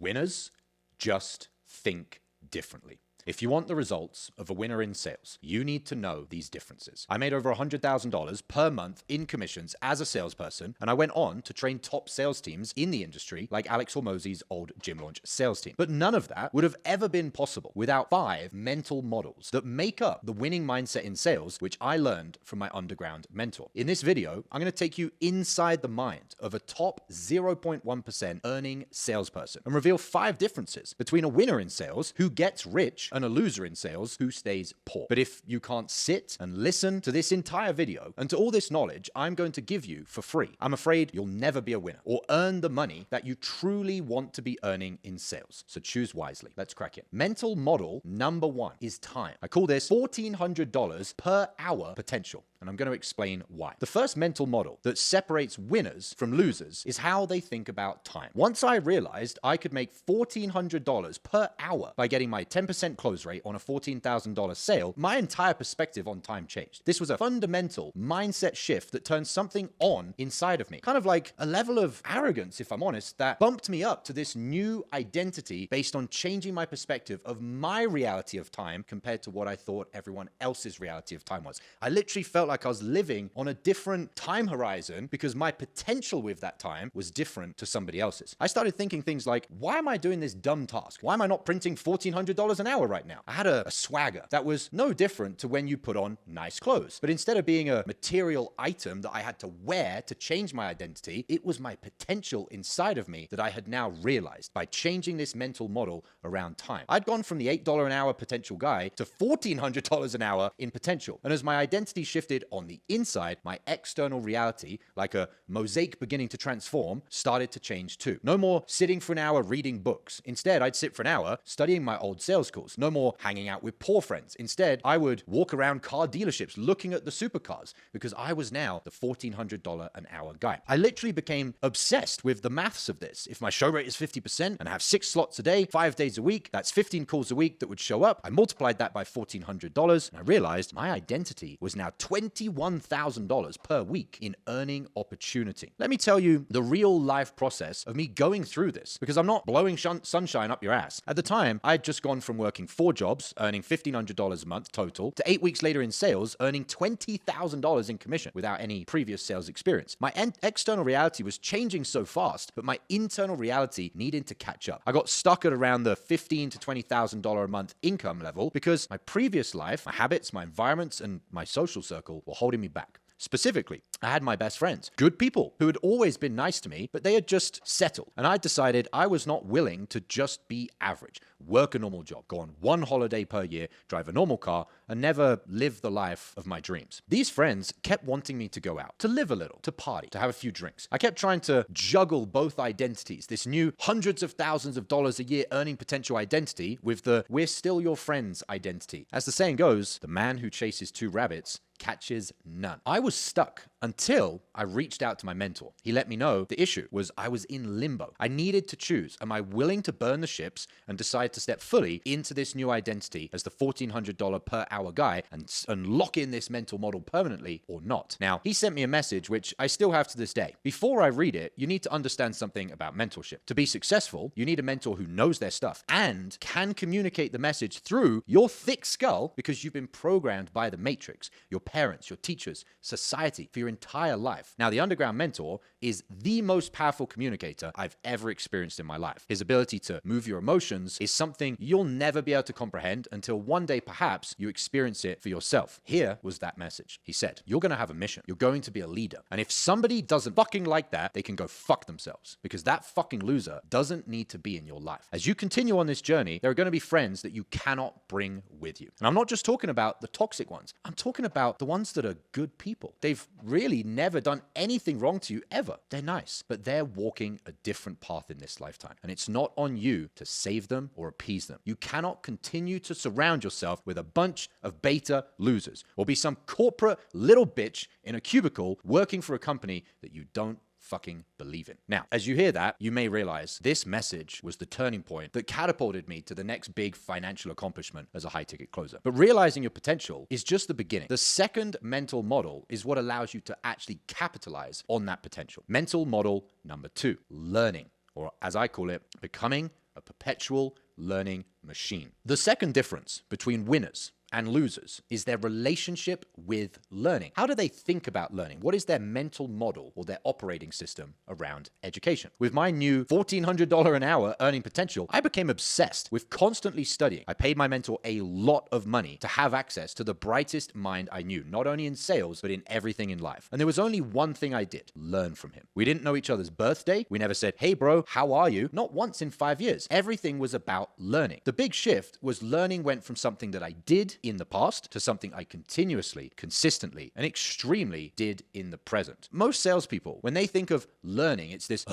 Winners just think differently. If you want the results of a winner in sales, you need to know these differences. I made over $100,000 per month in commissions as a salesperson, and I went on to train top sales teams in the industry like Alex Hormozi's old gym launch sales team. But none of that would have ever been possible without 5 mental models that make up the winning mindset in sales, which I learned from my underground mentor. In this video, I'm going to take you inside the mind of a top 0.1% earning salesperson and reveal 5 differences between a winner in sales who gets rich and a loser in sales who stays poor. But if you can't sit and listen to this entire video and to all this knowledge I'm going to give you for free, I'm afraid you'll never be a winner or earn the money that you truly want to be earning in sales. So choose wisely. Let's crack it. Mental model number 1 is time. I call this $1,400 per hour potential, and I'm going to explain why. The first mental model that separates winners from losers is how they think about time. Once I realized I could make $1,400 per hour by getting my 10% close rate on a $14,000 sale, my entire perspective on time changed. This was a fundamental mindset shift that turned something on inside of me. Kind of like a level of arrogance, if I'm honest, that bumped me up to this new identity based on changing my perspective of my reality of time compared to what I thought everyone else's reality of time was. I literally felt like I was living on a different time horizon because my potential with that time was different to somebody else's. I started thinking things like, why am I doing this dumb task? Why am I not printing $1,400 an hour right now? I had a swagger that was no different to when you put on nice clothes. But instead of being a material item that I had to wear to change my identity, it was my potential inside of me that I had now realized by changing this mental model around time. I'd gone from the $8 an hour potential guy to $1,400 an hour in potential. And as my identity shifted on the inside, my external reality, like a mosaic beginning to transform, started to change too. No more sitting for an hour reading books. Instead, I'd sit for an hour studying my old sales calls. No more hanging out with poor friends. Instead, I would walk around car dealerships looking at the supercars because I was now the $1,400 an hour guy. I literally became obsessed with the maths of this. If my show rate is 50% and I have 6 slots a day, 5 days a week, that's 15 calls a week that would show up. I multiplied that by $1,400 and I realized my identity was now $21,000 per week in earning opportunity. Let me tell you the real life process of me going through this because I'm not blowing sunshine up your ass. At the time, I'd just gone from working 4 jobs, earning $1,500 a month total, to 8 weeks later in sales, earning $20,000 in commission without any previous sales experience. My external reality was changing so fast, but my internal reality needed to catch up. I got stuck at around the $15,000 to $20,000 a month income level because my previous life, my habits, my environments, and my social circle were holding me back. Specifically, I had my best friends, good people who had always been nice to me, but they had just settled. And I decided I was not willing to just be average, work a normal job, go on 1 holiday per year, drive a normal car, and never live the life of my dreams. These friends kept wanting me to go out, to live a little, to party, to have a few drinks. I kept trying to juggle both identities, this new hundreds of thousands of dollars a year earning potential identity with the we're still your friends identity. As the saying goes, the man who chases 2 rabbits catches none. I was stuck until I reached out to my mentor. He let me know the issue was I was in limbo. I needed to choose. Am I willing to burn the ships and decide to step fully into this new identity as the $1,400 per hour guy and lock in this mental model permanently or not? Now, he sent me a message which I still have to this day. Before I read it, you need to understand something about mentorship. To be successful, you need a mentor who knows their stuff and can communicate the message through your thick skull because you've been programmed by the matrix, your parents, your teachers, society for your entire life. Now, the underground mentor is the most powerful communicator I've ever experienced in my life. His ability to move your emotions is something you'll never be able to comprehend until one day perhaps you experience it for yourself. Here was that message. He said, you're going to have a mission. You're going to be a leader. And if somebody doesn't fucking like that, they can go fuck themselves because that fucking loser doesn't need to be in your life. As you continue on this journey, there are going to be friends that you cannot bring with you. And I'm not just talking about the toxic ones. I'm talking about the ones that are good people. They've really never done anything wrong to you ever. They're nice, but they're walking a different path in this lifetime. And it's not on you to save them or appease them. You cannot continue to surround yourself with a bunch of beta losers or be some corporate little bitch in a cubicle working for a company that you don't fucking believe in. Now, as you hear that, you may realize this message was the turning point that catapulted me to the next big financial accomplishment as a high-ticket closer. But realizing your potential is just the beginning. The second mental model is what allows you to actually capitalize on that potential. Mental model number 2, learning, or as I call it, becoming a perpetual learning machine. The second difference between winners and losers is their relationship with learning. How do they think about learning? What is their mental model or their operating system around education? With my new $1,400 an hour earning potential, I became obsessed with constantly studying. I paid my mentor a lot of money to have access to the brightest mind I knew, not only in sales, but in everything in life. And there was only one thing I did: learn from him. We didn't know each other's birthday. We never said, "Hey bro, how are you?" Not once in 5 years. Everything was about learning. The big shift was learning went from something that I did in the past to something I continuously, consistently, and extremely did in the present. Most salespeople, when they think of learning, it's this,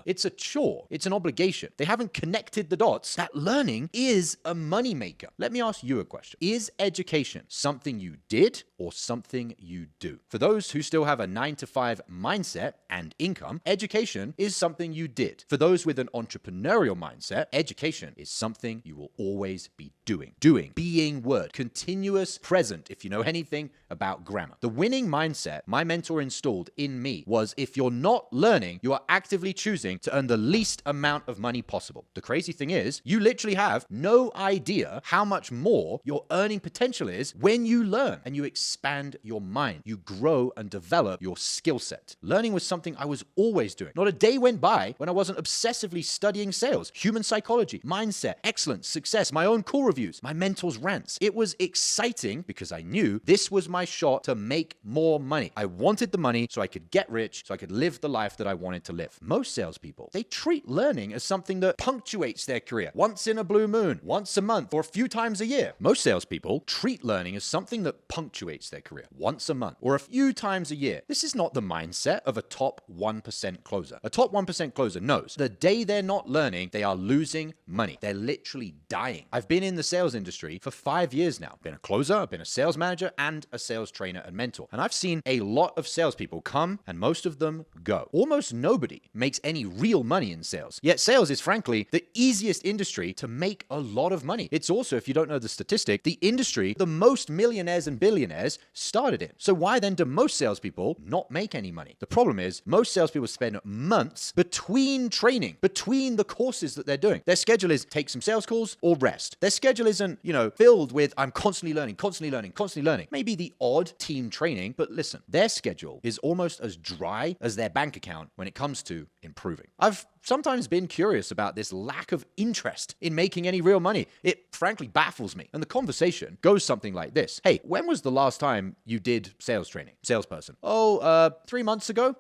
it's a chore, it's an obligation. They haven't connected the dots that learning is a moneymaker. Let me ask you a question. Is education something you did or something you do? For those who still have a 9-to-5 mindset and income, education is something you did. For those with an entrepreneurial mindset, education is something you will always be doing. Doing, being word, continuous present, if you know anything about grammar. The winning mindset my mentor installed in me was, if you're not learning, you are actively choosing to earn the least amount of money possible. The crazy thing is, you literally have no idea how much more your earning potential is when you learn and you expand your mind. You grow and develop your skill set. Learning was something I was always doing. Not a day went by when I wasn't obsessively studying sales, human psychology, mindset, excellence, success, my own call reviews, my mentor's rants. It was exciting because I knew this was my shot to make more money. I wanted the money so I could get rich, so I could live the life that I wanted to live. Most salespeople, they treat learning as something that punctuates their career once in a blue moon, once a month, or a few times a year. Most salespeople treat learning as something that punctuates their career once a month or a few times a year. This is not the mindset of a top 1% closer. A top 1% closer knows the day they're not learning, they are losing money. They're literally dying. I've been in the sales industry for 5 years now. I've been a closer, I've been a sales manager, and a sales trainer and mentor. And I've seen a lot of salespeople come and most of them go. Almost nobody makes any real money in sales. Yet sales is frankly the easiest industry to make a lot of money. It's also, if you don't know the statistic, the industry the most millionaires and billionaires started in. So why then do most salespeople not make any money? The problem is most salespeople spend months between training, between the courses that they're doing. Their schedule is take some sales calls or rest. Their schedule isn't, filled with I'm constantly learning, constantly learning, constantly learning. Maybe the odd team training, but listen, their schedule is almost as dry as their bank account when it comes to improving. I've sometimes been curious about this lack of interest in making any real money. It frankly baffles me. And the conversation goes something like this. Hey, when was the last time you did sales training? Salesperson. 3 months ago?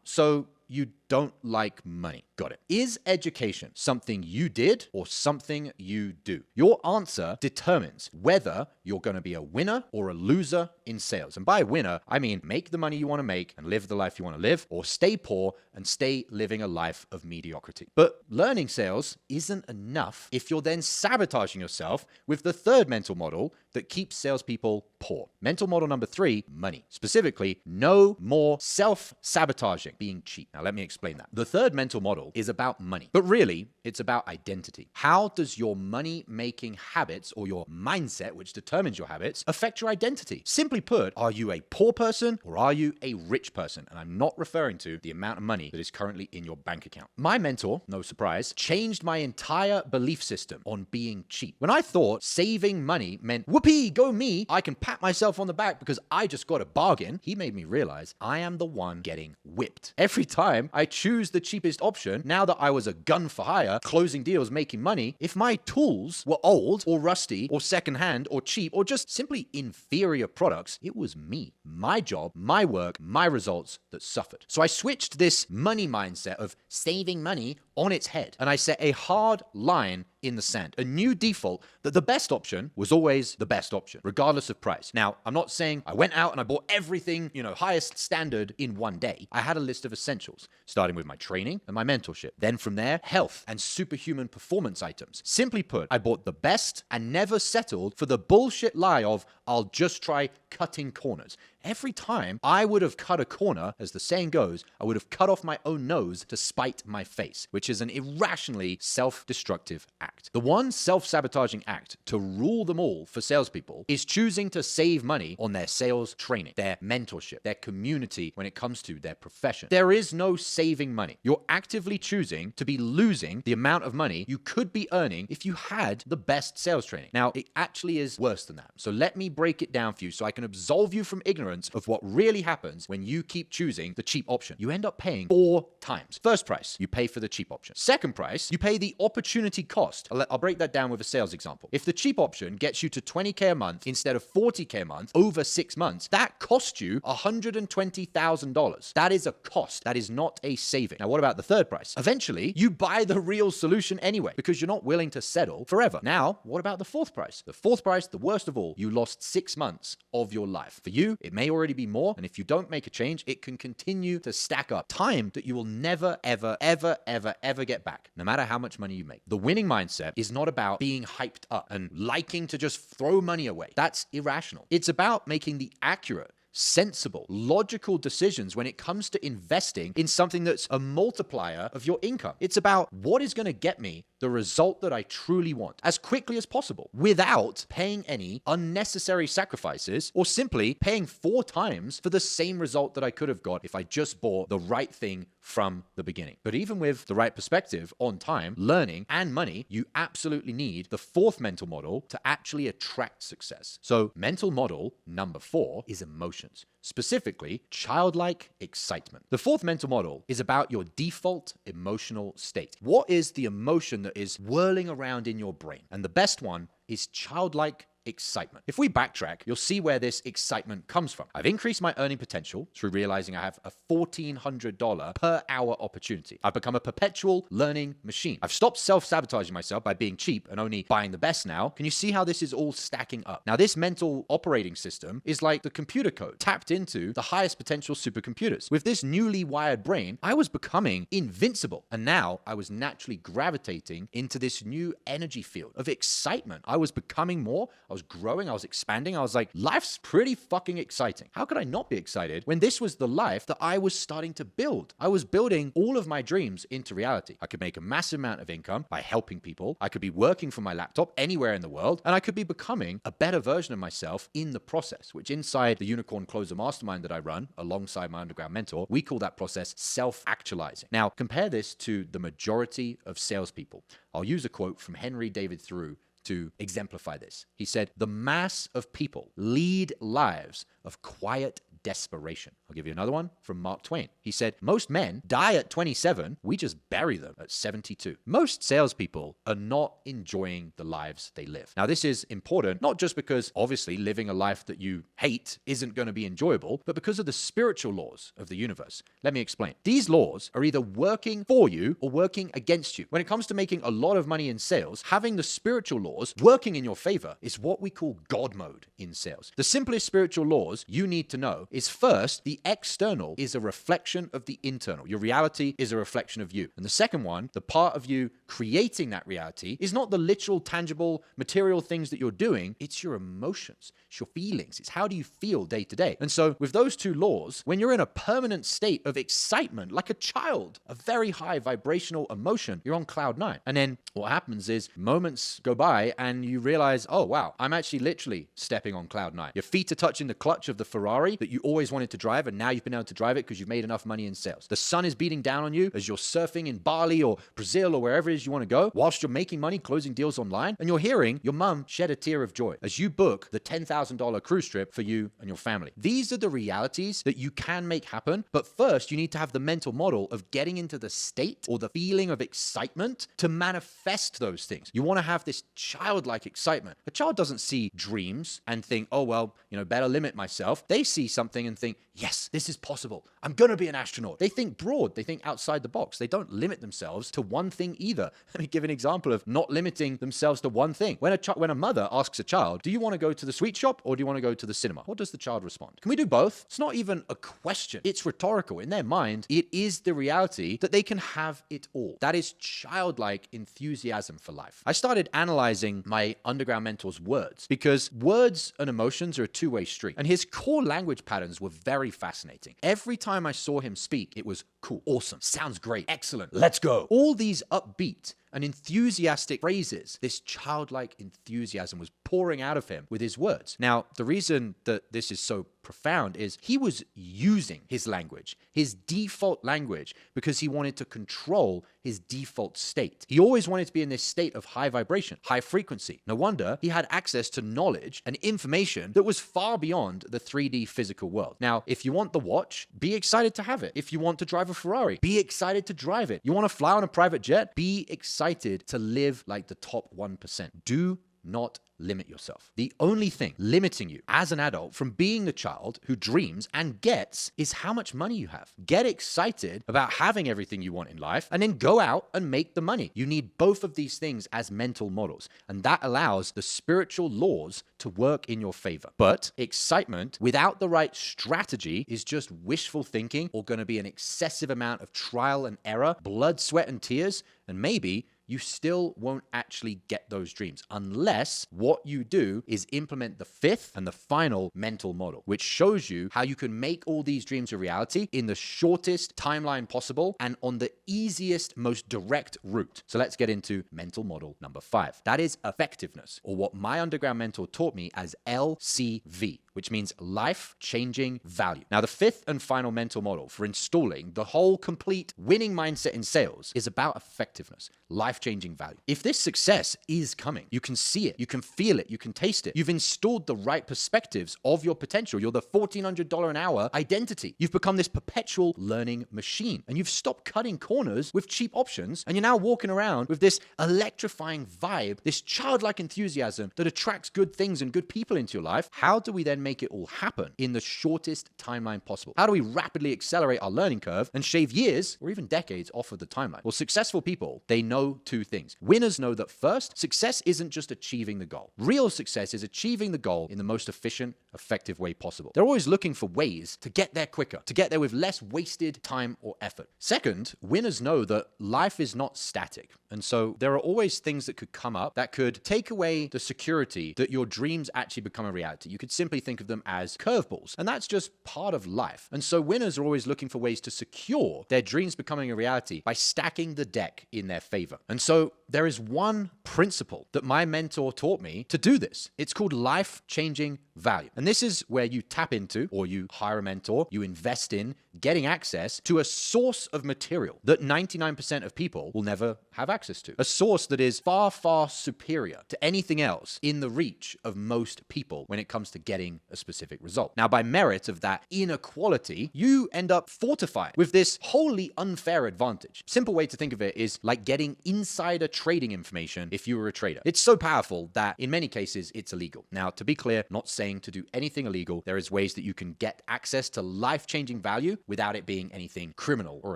So you don't like money. Got it. Is education something you did or something you do? Your answer determines whether you're going to be a winner or a loser in sales. And by winner, I mean make the money you want to make and live the life you want to live, or stay poor and stay living a life of mediocrity. But learning sales isn't enough if you're then sabotaging yourself with the third mental model that keeps salespeople poor. Mental model number 3, money. Specifically, no more self-sabotaging, being cheap. Now, let me explain that. The third mental model is about money, but really, it's about identity. How does your money-making habits or your mindset, which determines your habits, affect your identity? Simply put, are you a poor person or are you a rich person? And I'm not referring to the amount of money that is currently in your bank account. My mentor, no surprise, changed my entire belief system on being cheap. When I thought saving money meant, whoopee, go me, I can pat myself on the back because I just got a bargain, he made me realize I am the one getting whipped. Every time I choose the cheapest option, now that I was a gun for hire, closing deals, making money, if my tools were old or rusty or secondhand or cheap or just simply inferior products, it was me, my job, my work, my results that suffered. So I switched this money mindset of saving money on its head, and I set a hard line in the sand, a new default that the best option was always the best option, regardless of price. Now, I'm not saying I went out and I bought everything, highest standard in one day. I had a list of essentials, starting with my training and my mentorship. Then from there, health and superhuman performance items. Simply put, I bought the best and never settled for the bullshit lie of I'll just try cutting corners. every time I would have cut a corner, as the saying goes, I would have cut off my own nose to spite my face, which is an irrationally self-destructive act. The one self-sabotaging act to rule them all for salespeople is choosing to save money on their sales training, their mentorship, their community when it comes to their profession. There is no saving money. You're actively choosing to be losing the amount of money you could be earning if you had the best sales training. Now, it actually is worse than that. So let me break it down for you so I can absolve you from ignorance of what really happens when you keep choosing the cheap option. You end up paying 4 times. First price, you pay for the cheap option. Second price, you pay the opportunity cost. I'll break that down with a sales example. If the cheap option gets you to $20K a month instead of $40K a month over 6 months, that costs you $120,000. That is a cost. That is not a saving. Now, what about the third price? Eventually, you buy the real solution anyway because you're not willing to settle forever. Now, what about the fourth price? The fourth price, the worst of all, you lost 6 months of your life. For you, it may already be more, and if you don't make a change, it can continue to stack up. Time that you will never, ever, ever, ever, ever get back, no matter how much money you make. The winning mindset is not about being hyped up and liking to just throw money away. That's irrational. It's about making the accurate, sensible, logical decisions when it comes to investing in something that's a multiplier of your income. It's about what is going to get me the result that I truly want as quickly as possible without paying any unnecessary sacrifices or simply paying 4 times for the same result that I could have got if I just bought the right thing from the beginning. But even with the right perspective on time, learning, and money, you absolutely need the fourth mental model to actually attract success. So mental model number 4 is emotions, specifically childlike excitement. The fourth mental model is about your default emotional state. What is the emotion that is whirling around in your brain? And the best one is childlike excitement. If we backtrack, you'll see where this excitement comes from. I've increased my earning potential through realizing I have a $1,400 per hour opportunity. I've become a perpetual learning machine. I've stopped self-sabotaging myself by being cheap and only buying the best now. Can you see how this is all stacking up? Now, this mental operating system is like the computer code tapped into the highest potential supercomputers. With this newly wired brain, I was becoming invincible. And now I was naturally gravitating into this new energy field of excitement. I was becoming more. I was growing, I was expanding. I was like, life's pretty fucking exciting. How could I not be excited when this was the life that I was starting to build? I was building all of my dreams into reality. I could make a massive amount of income by helping people. I could be working from my laptop anywhere in the world, and I could be becoming a better version of myself in the process, which inside the Unicorn Closer Mastermind that I run alongside my underground mentor, we call that process self-actualizing. Now, compare this to the majority of salespeople. I'll use a quote from Henry David Thoreau to exemplify this. He said, "The mass of people lead lives of quiet desperation." I'll give you another one from Mark Twain. He said, "Most men die at 27. We just bury them at 72. Most salespeople are not enjoying the lives they live." Now, this is important, not just because obviously living a life that you hate isn't going to be enjoyable, but because of the spiritual laws of the universe. Let me explain. These laws are either working for you or working against you. When it comes to making a lot of money in sales, having the spiritual laws working in your favor is what we call God mode in sales. The simplest spiritual laws you need to know is first, the external is a reflection of the internal. Your reality is a reflection of you. And the second one, the part of you creating that reality, is not the literal, tangible, material things that you're doing. It's your emotions, it's your feelings. It's how do you feel day to day. And so with those two laws, when you're in a permanent state of excitement, like a child, a very high vibrational emotion, you're on cloud 9. And then what happens is moments go by and you realize, oh, wow, I'm actually literally stepping on cloud 9. Your feet are touching the clutch of the Ferrari that you always wanted to drive, and now you've been able to drive it because you've made enough money in sales. The sun is beating down on you as you're surfing in Bali or Brazil or wherever it is you want to go, whilst you're making money closing deals online, and you're hearing your mum shed a tear of joy as you book the $10,000 cruise trip for you and your family. These are the realities that you can make happen, but first you need to have the mental model of getting into the state or the feeling of excitement to manifest those things. You want to have this childlike excitement. A child doesn't see dreams and think, oh, well, better limit myself. They see something and think, yes, this is possible. I'm going to be an astronaut. They think broad. They think outside the box. They don't limit themselves to one thing either. wonder. Let me give an example of not limiting themselves to one thing. When a mother asks a child, do you want to go to the sweet shop or do you want to go to the cinema? What does the child respond? Can we do both? It's not even a question. It's rhetorical. In their mind, it is the reality that they can have it all. That is childlike enthusiasm for life. I started analyzing my underground mentor's words because words and emotions are a two-way street. And his core language patterns were very fascinating. Every time I saw him speak, it was cool, awesome, sounds great, excellent, let's go. All these upbeat and enthusiastic phrases, this childlike enthusiasm was pouring out of him with his words. Now, the reason that this is so profound is he was using his language, his default language, because he wanted to control his default state. He always wanted to be in this state of high vibration, high frequency. No wonder he had access to knowledge and information that was far beyond the 3D physical world. Now, if you want the watch, be excited to have it. If you want to drive a Ferrari, be excited to drive it. You want to fly on a private jet, be excited to live like the top 1%. Do not limit yourself. The only thing limiting you as an adult from being the child who dreams and gets is how much money you have. Get excited about having everything you want in life and then go out and make the money. You need both of these things as mental models, and that allows the spiritual laws to work in your favor. But excitement without the right strategy is just wishful thinking or going to be an excessive amount of trial and error, blood, sweat, and tears, and maybe you still won't actually get those dreams unless what you do is implement the fifth and the final mental model, which shows you how you can make all these dreams a reality in the shortest timeline possible and on the easiest, most direct route. So let's get into mental model number 5. That is effectiveness, or what my underground mentor taught me as LCV, which means life-changing value. Now, the fifth and final mental model for installing the whole complete winning mindset in sales is about effectiveness, life-changing value. If this success is coming, you can see it, you can feel it, you can taste it. You've installed the right perspectives of your potential. You're the $1,400 an hour identity. You've become this perpetual learning machine, and you've stopped cutting corners with cheap options, and you're now walking around with this electrifying vibe, this childlike enthusiasm that attracts good things and good people into your life. How do we then make it all happen in the shortest timeline possible? How do we rapidly accelerate our learning curve and shave years or even decades off of the timeline? Well, successful people, they know two things. Winners know that first, success isn't just achieving the goal. Real success is achieving the goal in the most efficient, effective way possible. They're always looking for ways to get there quicker, to get there with less wasted time or effort. Second, winners know that life is not static. And so there are always things that could come up that could take away the security that your dreams actually become a reality. You could simply think of them as curveballs, and that's just part of life. And so winners are always looking for ways to secure their dreams becoming a reality by stacking the deck in their favor. And so there is one principle that my mentor taught me to do this. It's called life-changing value. And this is where you tap into, or you hire a mentor, you invest in getting access to a source of material that 99% of people will never have access to. A source that is far, far superior to anything else in the reach of most people when it comes to getting a specific result. Now, by merit of that inequality, you end up fortified with this wholly unfair advantage. Simple way to think of it is like getting insider trading information if you were a trader. It's so powerful that in many cases it's illegal. Now, to be clear, not saying to do anything illegal. There is ways that you can get access to life-changing value without it being anything criminal or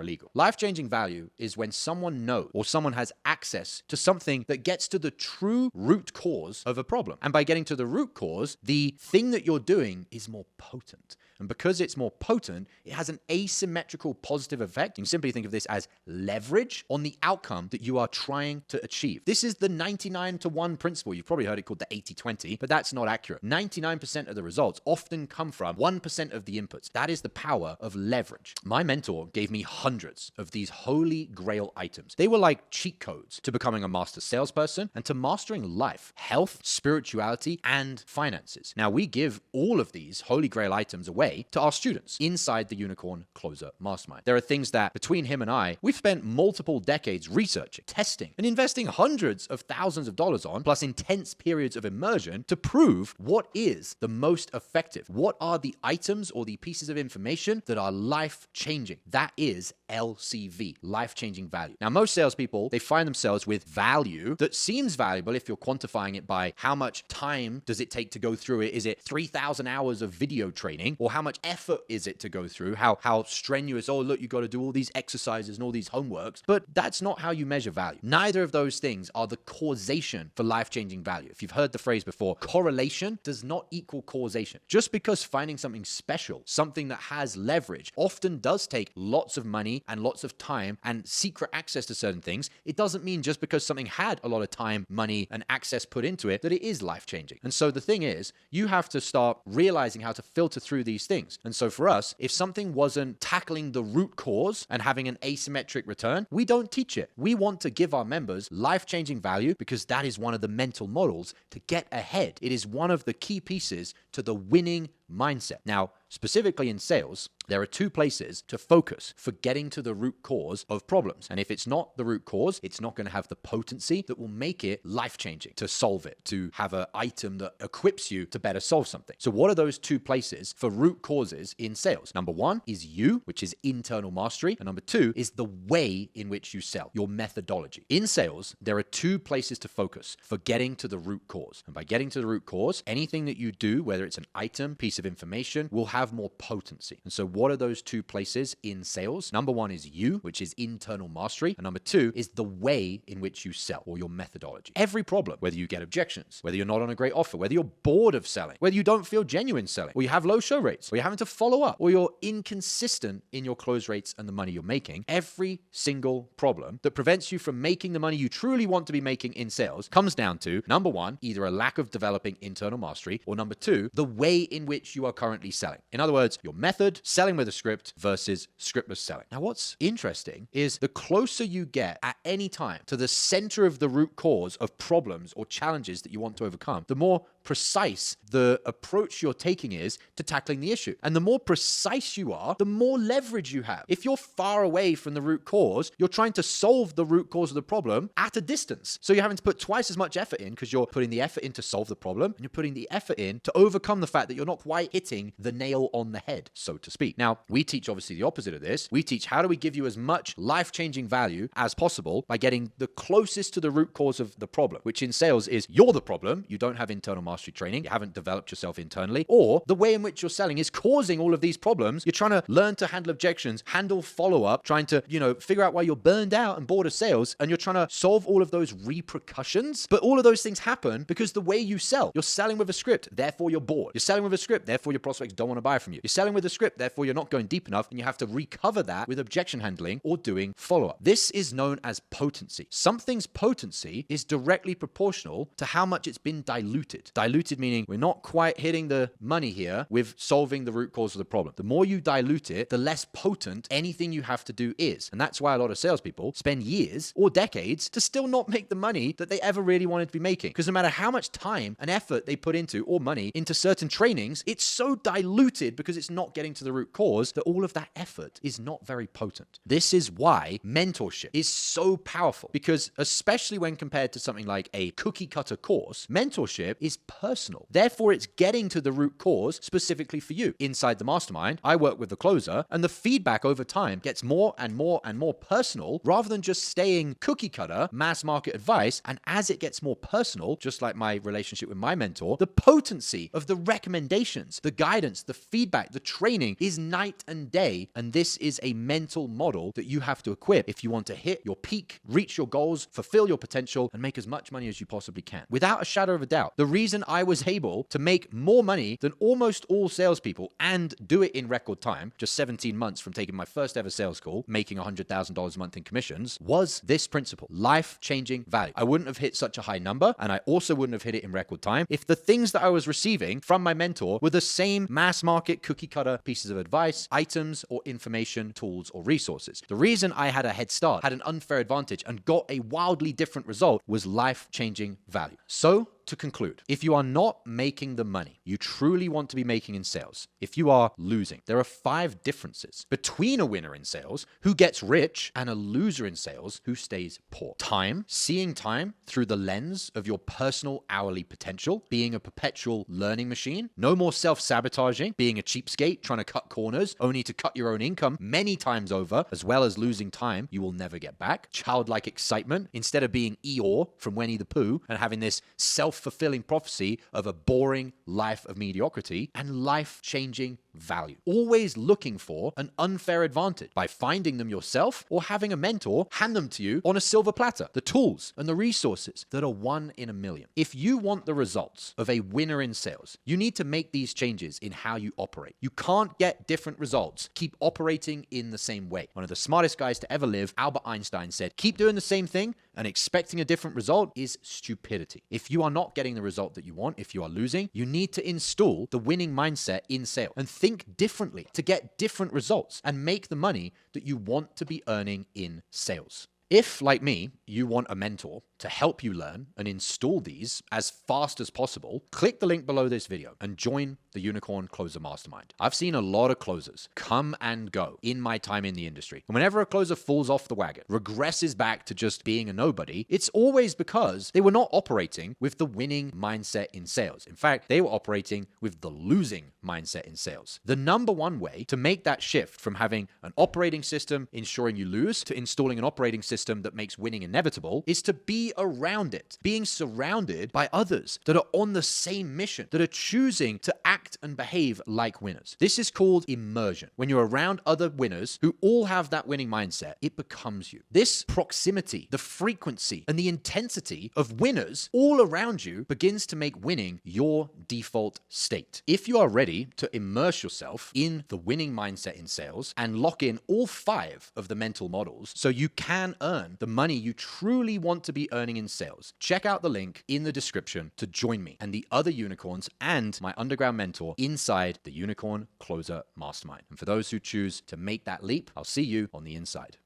illegal. Life-changing value is when someone knows or someone has access to something that gets to the true root cause of a problem. And by getting to the root cause, the thing that you're doing is more potent. And because it's more potent, it has an asymmetrical positive effect. You can simply think of this as leverage on the outcome that you are trying to achieve. This is the 99-to-1 principle. You've probably heard it called the 80-20, but that's not accurate. 99% of the results often come from 1% of the inputs. That is the power of leverage. My mentor gave me hundreds of these holy grail items. They were like cheat codes to becoming a master salesperson and to mastering life, health, spirituality, and finances. Now, we give all of these holy grail items away to our students inside the Unicorn Closer Mastermind. There are things that between him and I, we've spent multiple decades researching, testing, and investing hundreds of thousands of dollars on, plus intense periods of immersion to prove what is the most effective. What are the items or the pieces of information that are life-changing? That is LCV, life-changing value. Now, most salespeople, they find themselves with value that seems valuable if you're quantifying it by how much time does it take to go through it. Is it 3,000 hours of video training, or how how much effort is it to go through, how strenuous, oh, look, you got to do all these exercises and all these homeworks, but that's not how you measure value. Neither of those things are the causation for life-changing value. If you've heard the phrase before, correlation does not equal causation. Just because finding something special, something that has leverage, often does take lots of money and lots of time and secret access to certain things, it doesn't mean just because something had a lot of time, money, and access put into it that it is life-changing. And so the thing is, you have to start realizing how to filter through these things. And so for us, if something wasn't tackling the root cause and having an asymmetric return, we don't teach it. We want to give our members life-changing value because that is one of the mental models to get ahead. It is one of the key pieces to the winning mindset. Now, specifically in sales, there are two places to focus for getting to the root cause of problems. And if it's not the root cause, it's not going to have the potency that will make it life-changing to solve it, to have an item that equips you to better solve something. So what are those two places for root causes in sales? Number one is you, which is internal mastery. And number two is the way in which you sell, your methodology. In sales, there are two places to focus for getting to the root cause. And by getting to the root cause, anything that you do, whether it's an item, piece of information, will have more potency. And so what are those two places in sales? Number one is you, which is internal mastery. And number two is the way in which you sell, or your methodology. Every problem, whether you get objections, whether you're not on a great offer, whether you're bored of selling, whether you don't feel genuine selling, or you have low show rates, or you're having to follow up, or you're inconsistent in your close rates and the money you're making, every single problem that prevents you from making the money you truly want to be making in sales comes down to, number one, either a lack of developing internal mastery, or number two, the way in which you are currently selling. In other words, your method, selling with a script versus scriptless selling. Now, what's interesting is the closer you get at any time to the center of the root cause of problems or challenges that you want to overcome, the more precise the approach you're taking is to tackling the issue. And the more precise you are, the more leverage you have. If you're far away from the root cause, you're trying to solve the root cause of the problem at a distance. So you're having to put twice as much effort in because you're putting the effort in to solve the problem and you're putting the effort in to overcome the fact that you're not quite hitting the nail on the head, so to speak. Now, we teach obviously the opposite of this. We teach how do we give you as much life-changing value as possible by getting the closest to the root cause of the problem, which in sales is you're the problem. You don't have internal mastery training. You haven't developed yourself internally, or the way in which you're selling is causing all of these problems. You're trying to learn to handle objections, handle follow-up, trying to, figure out why you're burned out and bored of sales, and you're trying to solve all of those repercussions. But all of those things happen because the way you sell, you're selling with a script, therefore you're bored. You're selling with a script, therefore your prospects don't want to buy from you. You're selling with a script, therefore you're not going deep enough, and you have to recover that with objection handling or doing follow-up. This is known as potency. Something's potency is directly proportional to how much it's been diluted. Diluted meaning we're not quite hitting the money here with solving the root cause of the problem. The more you dilute it, the less potent anything you have to do is. And that's why a lot of salespeople spend years or decades to still not make the money that they ever really wanted to be making. Because no matter how much time and effort they put into, or money, into certain trainings, it's so diluted because it's not getting to the root cause that all of that effort is not very potent. This is why mentorship is so powerful, because especially when compared to something like a cookie cutter course, mentorship is personal. Therefore, it's getting to the root cause specifically for you. Inside the mastermind, I work with the closer, and the feedback over time gets more and more and more personal rather than just staying cookie cutter, mass market advice. And as it gets more personal, just like my relationship with my mentor, the potency of the recommendations, the guidance, the feedback, the training is night and day. And this is a mental model that you have to equip if you want to hit your peak, reach your goals, fulfill your potential, and make as much money as you possibly can. Without a shadow of a doubt, the reason I was able to make more money than almost all salespeople and do it in record time, just 17 months from taking my first ever sales call, making $100,000 a month in commissions, was this principle: life-changing value. I wouldn't have hit such a high number, and I also wouldn't have hit it in record time if the things that I was receiving from my mentor were the same mass market cookie cutter pieces of advice, items, or information, tools, or resources. The reason I had a head start, had an unfair advantage, and got a wildly different result was life-changing value. So, to conclude, if you are not making the money you truly want to be making in sales, if you are losing, there are 5 differences between a winner in sales who gets rich and a loser in sales who stays poor. Time, seeing time through the lens of your personal hourly potential, being a perpetual learning machine, no more self-sabotaging, being a cheapskate, trying to cut corners, only to cut your own income many times over, as well as losing time you will never get back. Childlike excitement, instead of being Eeyore from Winnie the Pooh and having this self-fulfilling prophecy of a boring life of mediocrity, and life-changing value. Always looking for an unfair advantage by finding them yourself or having a mentor hand them to you on a silver platter. The tools and the resources that are 1 in a million. If you want the results of a winner in sales, you need to make these changes in how you operate. You can't get different results. Keep operating in the same way. One of the smartest guys to ever live, Albert Einstein, said, keep doing the same thing and expecting a different result is stupidity. If you are not getting the result that you want, if you are losing, you need to install the winning mindset in sales and think differently to get different results and make the money that you want to be earning in sales. If, like me, you want a mentor to help you learn and install these as fast as possible, click the link below this video and join the Unicorn Closer Mastermind. I've seen a lot of closers come and go in my time in the industry. And whenever a closer falls off the wagon, regresses back to just being a nobody, it's always because they were not operating with the winning mindset in sales. In fact, they were operating with the losing mindset in sales. The number one way to make that shift from having an operating system ensuring you lose to installing an operating system that makes winning inevitable is to be around it, being surrounded by others that are on the same mission, that are choosing to act and behave like winners. This is called immersion. When you're around other winners who all have that winning mindset, it becomes you. This proximity, the frequency, and the intensity of winners all around you begins to make winning your default state. If you are ready to immerse yourself in the winning mindset in sales and lock in all 5 of the mental models so you can earn the money you truly want to be earning in sales, check out the link in the description to join me and the other unicorns and my underground mentor inside the Unicorn Closer Mastermind. And for those who choose to make that leap, I'll see you on the inside.